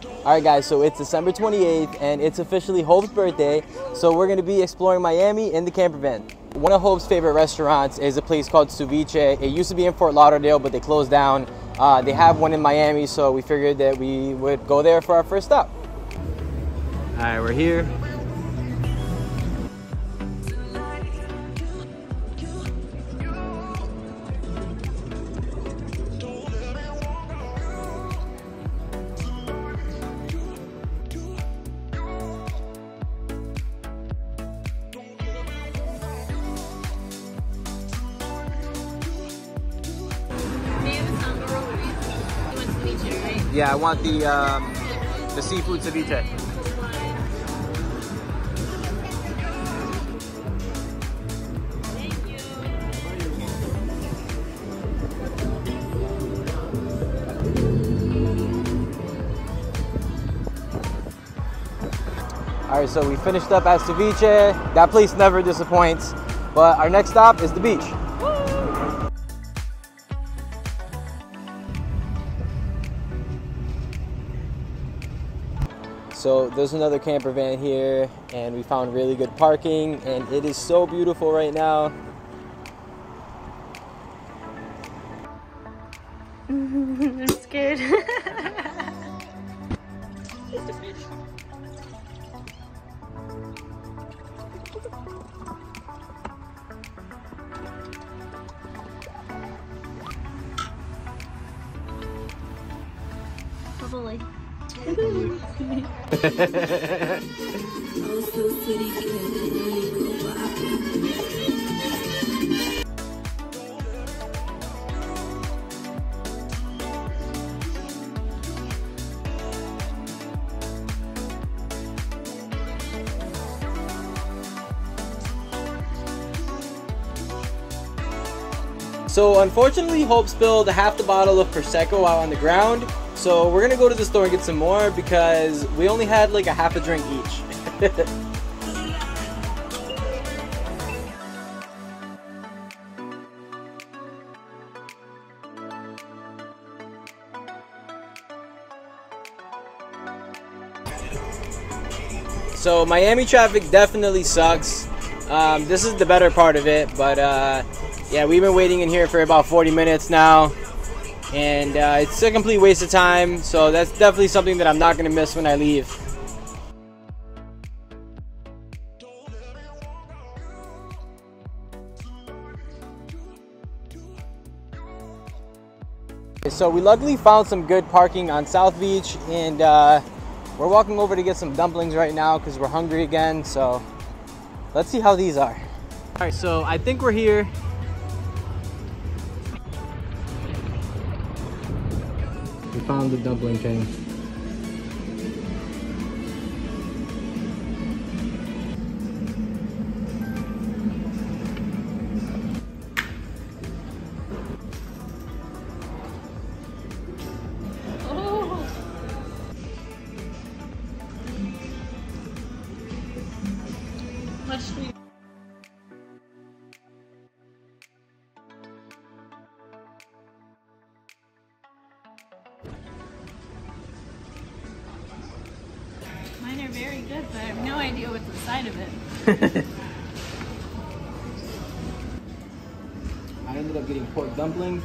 Alright guys, so it's December 28th and it's officially Hope's birthday, so we're going to be exploring Miami in the camper van. One of Hope's favorite restaurants is a place called Ceviche. It used to be in Fort Lauderdale, but they closed down. They have one in Miami, so we figured that we would go there for our first stop. Alright, we're here. Yeah, I want the seafood ceviche. All right, so we finished up at Ceviche. That place never disappoints. But our next stop is the beach. So there's another camper van here, and we found really good parking, and it is so beautiful right now. I'm scared. Probably. So unfortunately, Hope spilled half the bottle of Prosecco out on the ground. So we're gonna go to the store and get some more because we only had like a half a drink each. So Miami traffic definitely sucks. This is the better part of it, but yeah, we've been waiting in here for about 40 minutes now, and it's a complete waste of time, so that's definitely something that I'm not going to miss when I leave. So we luckily found some good parking on South Beach, and we're walking over to get some dumplings right now because we're hungry again, so let's see how these are. All right, so I think we're here. We found the dumpling king. Oh. Much sweet. Mine are very good, but I have no idea what's inside of it. I ended up getting pork dumplings,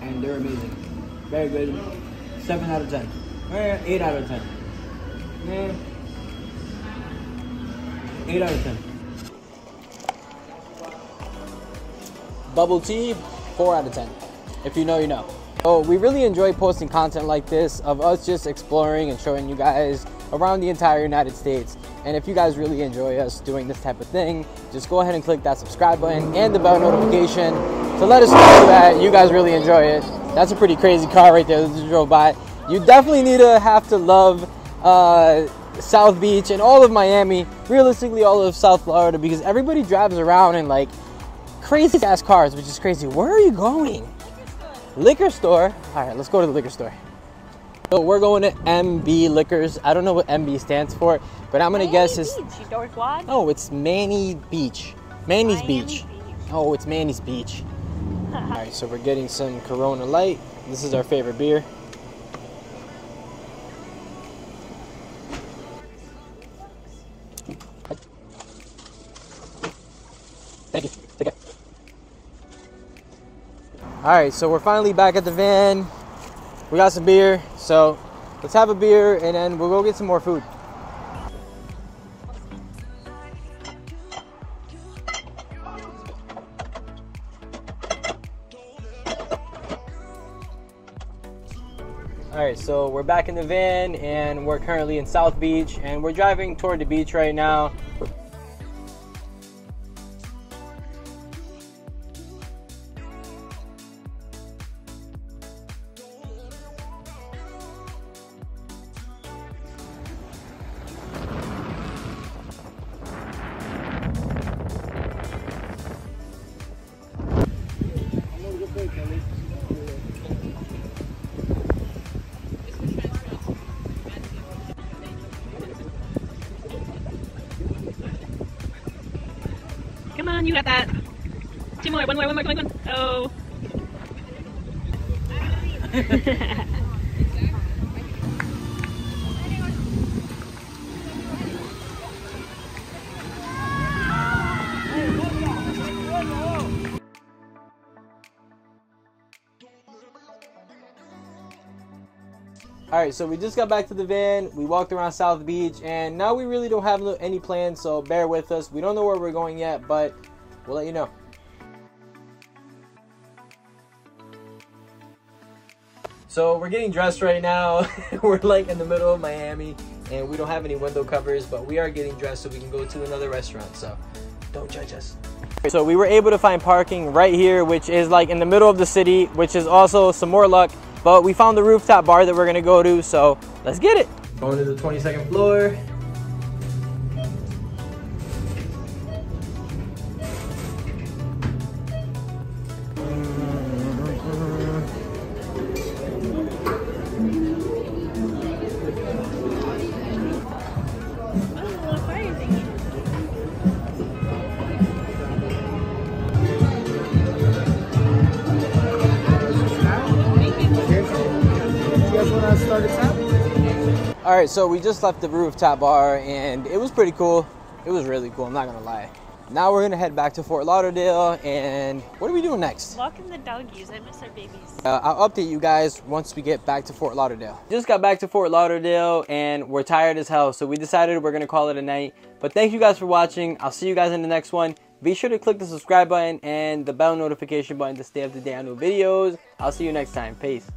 and they're amazing. Very good. 7 out of 10. 8 out of 10. 8 out of 10. Bubble tea, 4 out of 10. If you know, you know. So we really enjoy posting content like this of us just exploring and showing you guys around the entire United States. And if you guys really enjoy us doing this type of thing, just go ahead and click that subscribe button and the bell notification to let us know that you guys really enjoy it. That's a pretty crazy car right there that just drove by. You definitely need to have to love South Beach and all of Miami, realistically all of South Florida, because everybody drives around in like crazy ass cars, which is crazy. Where are you going? Liquor store? All right, let's go to the liquor store. So we're going to MB Liquors. I don't know what MB stands for, but I'm gonna guess it's... Oh, it's Manny Beach. Manny's Beach. Oh, it's Manny's Beach. All right, so we're getting some Corona Light. This is our favorite beer. All right, so we're finally back at the van. We got some beer, so let's have a beer and then we'll go get some more food. All right, so we're back in the van and we're currently in South Beach and we're driving toward the beach right now. Come on, you got that. Two more, one more. Oh. All right, so we just got back to the van. We walked around South Beach and now we really don't have any plans, so bear with us. We don't know where we're going yet, but we'll let you know. So we're getting dressed right now. We're like in the middle of Miami and we don't have any window covers, but we are getting dressed so we can go to another restaurant, so don't judge us. So we were able to find parking right here, which is like in the middle of the city, which is also some more luck. But we found the rooftop bar that we're gonna go to, so let's get it. Going to the 22nd floor. All right, so we just left the rooftop bar and it was pretty cool. It was really cool, I'm not gonna lie. Now we're gonna head back to Fort Lauderdale and what are we doing next? Walking the doggies, I miss our babies. I'll update you guys once we get back to Fort Lauderdale. Just got back to Fort Lauderdale and we're tired as hell, so we decided we're gonna call it a night. But thank you guys for watching. I'll see you guys in the next one. Be sure to click the subscribe button and the bell notification button to stay up to date on new videos. I'll see you next time. Peace.